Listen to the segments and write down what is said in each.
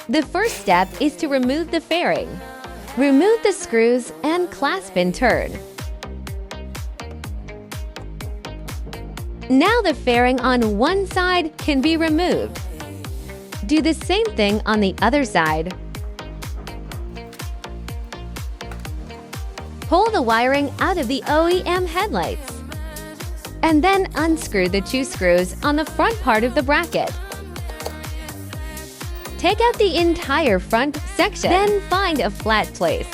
The first step is to remove the fairing. Remove the screws and clasp in turn. Now the fairing on one side can be removed. Do the same thing on the other side. Pull the wiring out of the OEM headlights. And then unscrew the two screws on the front part of the bracket. Take out the entire front section, then find a flat place.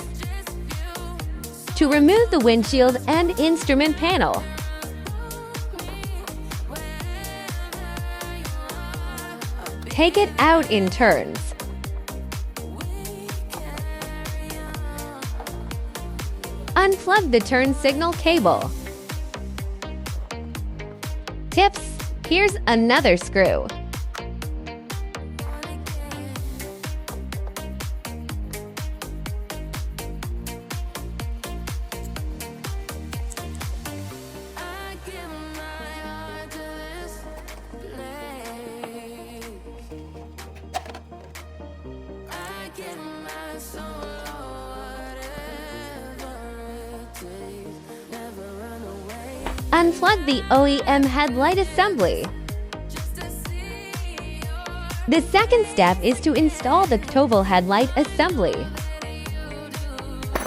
To remove the windshield and instrument panel, take it out in turns. Unplug the turn signal cable. Tips: here's another screw. Unplug the OEM headlight assembly. The second step is to install the Ktovel headlight assembly.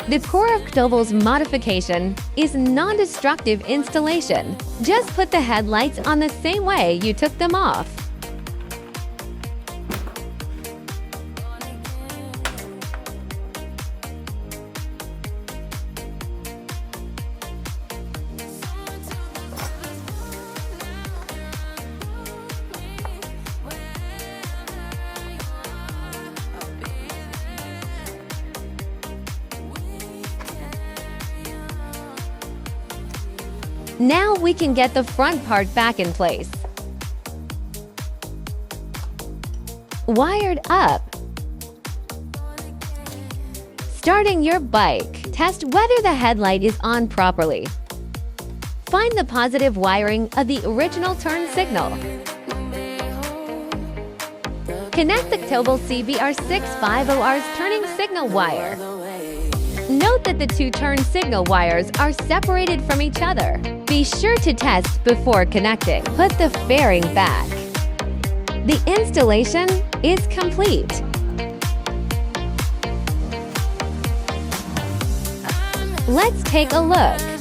The core of Ktovel's modification is non-destructive installation. Just put the headlights on the same way you took them off. Now we can get the front part back in place. Wired up. Starting your bike. Test whether the headlight is on properly. Find the positive wiring of the original turn signal. Connect the Ktovel CBR650R's turning signal wire. Note that the two turn signal wires are separated from each other. Be sure to test before connecting. Put the fairing back. The installation is complete. Let's take a look.